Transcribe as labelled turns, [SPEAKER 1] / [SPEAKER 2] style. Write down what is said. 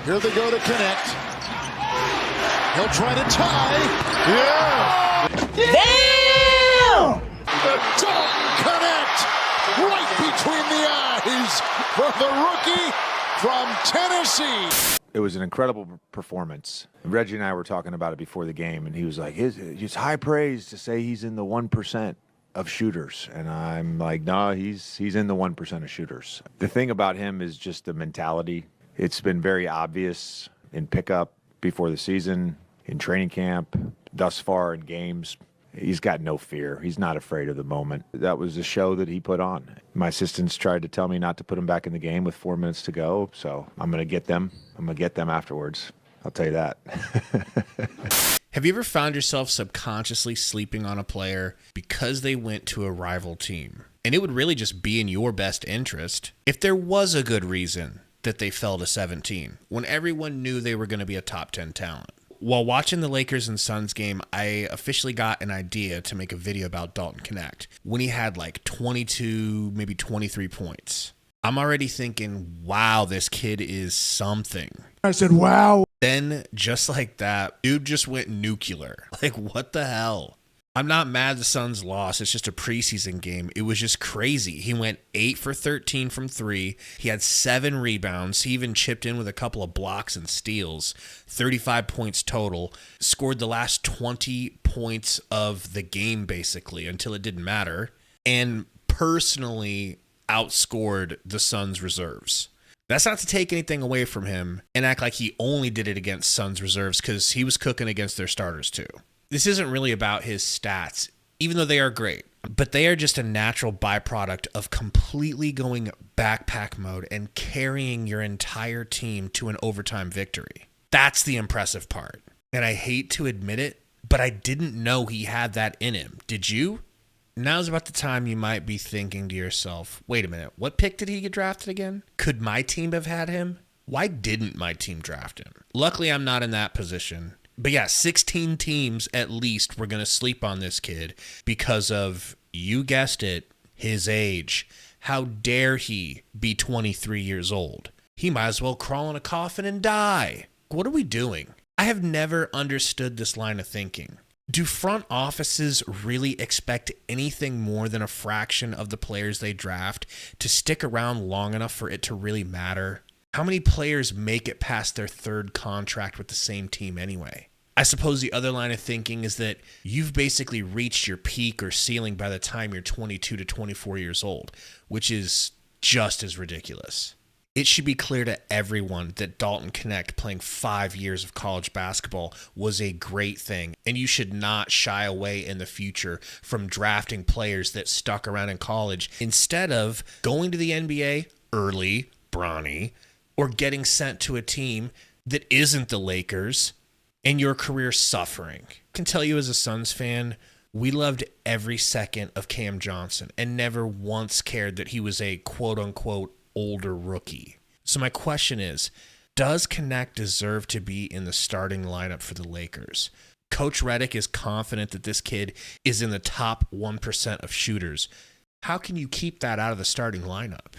[SPEAKER 1] Here they go to connect. He'll try to tie. Yeah.
[SPEAKER 2] Damn!
[SPEAKER 1] The Dalton Connect right between the eyes for the rookie from Tennessee.
[SPEAKER 3] It was an incredible performance. Reggie and I were talking about it before the game, and he was like, it's high praise to say he's in the 1% of shooters. And I'm like, no, he's in the 1% of shooters. The thing about him is just the mentality. It's been very obvious in pickup before the season, in training camp, thus far in games. He's got no fear. He's not afraid of the moment. That was the show that he put on. My assistants tried to tell me not to put him back in the game with 4 minutes to go, so I'm going to get them. I'm going to get them afterwards. I'll tell you that.
[SPEAKER 4] Have you ever found yourself subconsciously sleeping on a player because they went to a rival team? And it would really just be in your best interest if there was a good reason that they fell to 17 when everyone knew they were going to be a top 10 talent. While watching the Lakers and Suns game, I officially got an idea to make a video about Dalton Connect when he had like 22, maybe 23 points. I'm already thinking, wow, this kid is something.
[SPEAKER 2] I said, wow.
[SPEAKER 4] Then, just like that, dude just went nuclear. Like, what the hell? I'm not mad the Suns lost. It's just a preseason game. It was just crazy. He went 8 for 13 from 3. He had 7 rebounds. He even chipped in with a couple of blocks and steals. 35 points total. Scored the last 20 points of the game, basically, until it didn't matter. And personally outscored the Suns reserves. That's not to take anything away from him and act like he only did it against Suns reserves, because he was cooking against their starters too. This isn't really about his stats, even though they are great, but they are just a natural byproduct of completely going backpack mode and carrying your entire team to an overtime victory. That's the impressive part. And I hate to admit it, but I didn't know he had that in him. Did you? Now's about the time you might be thinking to yourself, wait a minute, what pick did he get drafted again? Could my team have had him? Why didn't my team draft him? Luckily, I'm not in that position. But yeah, 16 teams at least were going to sleep on this kid because of, you guessed it, his age. How dare he be 23 years old? He might as well crawl in a coffin and die. What are we doing? I have never understood this line of thinking. Do front offices really expect anything more than a fraction of the players they draft to stick around long enough for it to really matter? How many players make it past their third contract with the same team anyway? I suppose the other line of thinking is that you've basically reached your peak or ceiling by the time you're 22 to 24 years old, which is just as ridiculous. It should be clear to everyone that Dalton Connect playing 5 years of college basketball was a great thing, and you should not shy away in the future from drafting players that stuck around in college instead of going to the NBA early, brawny, or getting sent to a team that isn't the Lakers and your career suffering. I can tell you as a Suns fan, we loved every second of Cam Johnson and never once cared that he was a quote-unquote older rookie. So my question is, does Connect deserve to be in the starting lineup for the Lakers? Coach Redick is confident that this kid is in the top 1% of shooters. How can you keep that out of the starting lineup?